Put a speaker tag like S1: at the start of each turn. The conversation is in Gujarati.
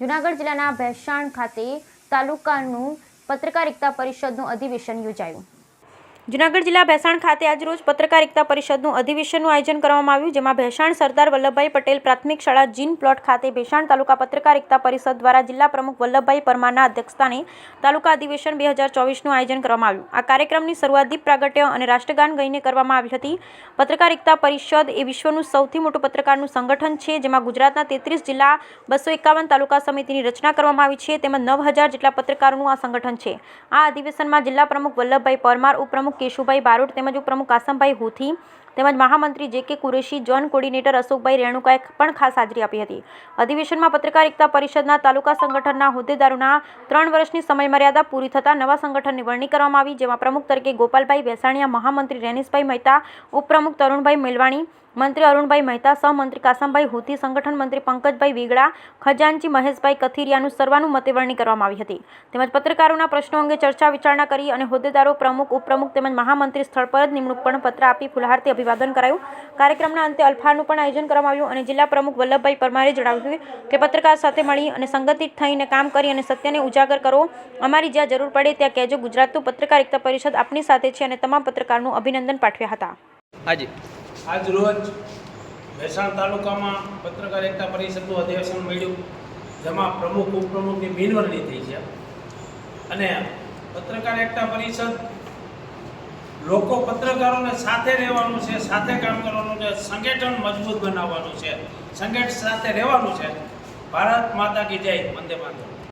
S1: જૂનાગઢ જિલ્લાના ભેસાણ ખાતે તાલુકાનું પત્રકાર એકતા પરિષદનું અધિવેશન યોજાયું। જૂનાગઢ જિલ્લા ભેસાણ ખાતે આજરોજ પત્રકાર એકતા પરિષદનું અધિવેશનનું આયોજન કરવામાં આવ્યું, જેમાં ભેસાણ સરદાર વલ્લભભાઈ પટેલ પ્રાથમિક શાળા જીન પ્લોટ ખાતે ભેસાણ તાલુકા પત્રકાર એકતા પરિષદ દ્વારા જિલ્લા પ્રમુખ વલ્લભભાઈ પરમારના અધ્યક્ષસ્થાને તાલુકા અધિવેશન 2024નું આયોજન કરવામાં આવ્યું। આ કાર્યક્રમની શરૂઆત દીપ પ્રાગટ્ય અને રાષ્ટ્રગાન ગાઈને કરવામાં આવી હતી। પત્રકાર એકતા પરિષદ એ વિશ્વનું સૌથી મોટું પત્રકારનું સંગઠન છે, જેમાં ગુજરાતના 33 જિલ્લા 251 તાલુકા સમિતિની રચના કરવામાં આવી છે, તેમજ 9000 જેટલા પત્રકારોનું આ સંગઠન છે। આ અધિવેશનમાં જિલ્લા પ્રમુખ વલ્લભભાઈ પરમાર, ઉપપ્રમુખ કેશુભાઈ બારોટ તેમજ ઉપપ્રમુખ કાસમભાઈ હુથી તેમજ મહામંત્રી જે.કે. કુરેશી, ઝોન કોર્ડિનેટર અશોકભાઈ રેણુકાએ પણ ખાસ હાજરી આપી હતી। અધિવેશનમાં પત્રકાર એકતા પરિષદના તાલુકા સંગઠનના હોદ્દેદારોના 3 વર્ષની સમયમર્યાદા પૂરી થતાં નવા સંગઠનની વરણી કરવામાં આવી, જેમાં પ્રમુખ તરીકે ગોપાલભાઈ ભેસાણીયા, મહામંત્રી રેનીશભાઈ મહેતા, ઉપપ્રમુખ તરુણભાઈ મેલવાણી, મંત્રી અરુણભાઈ મહેતા, સહમંત્રી કાસમભાઈ હુથી, સંગઠન મંત્રી પંકજભાઈ વેગડા, ખજાનચી મહેશભાઈ કથિરિયાનું સર્વાનુમતે વરણી કરવામાં આવી હતી। તેમજ પત્રકારોના પ્રશ્નો અંગે ચર્ચા વિચારણા કરી અને હોદ્દેદારો, પ્રમુખ, ઉપપ્રમુખ તેમજ મહામંત્રી સ્થળ પર જ નિમણૂક પણ પત્ર આપી ફુલહારથી અભિવાદન કરાયું। કાર્યક્રમના અંતે અલ્ફાનું પણ આયોજન કરવામાં આવ્યું અને જિલ્લા પ્રમુખ વલ્લભભાઈ પરમારે જણાવ્યું કે પત્રકાર સાથે મળી અને સંગઠિત થઈને કામ કરી અને સત્યને ઉજાગર કરો। અમારી જ્યાં જરૂર પડે ત્યાં કહેજો। ગુજરાતનું પત્રકાર એકતા પરિષદ આપની સાથે છે અને તમામ પત્રકારનું અભિનંદન પાઠવ્યા હતા।
S2: આજ રોજ ભેસાણ તાલુકામાં પત્રકાર એકતા પરિષદનું અધિવેશન મળ્યું, જેમાં પ્રમુખ ઉપપ્રમુખની બિનવરણી થઈ છે અને પત્રકાર એકતા પરિષદ લોકો પત્રકારોને સાથે રહેવાનું છે, સાથે કામ કરવાનું છે, સંગઠન મજબૂત બનાવવાનું છે, સંગઠન સાથે રહેવાનું છે। ભારત માતા કી જય, વંદે માતરમ।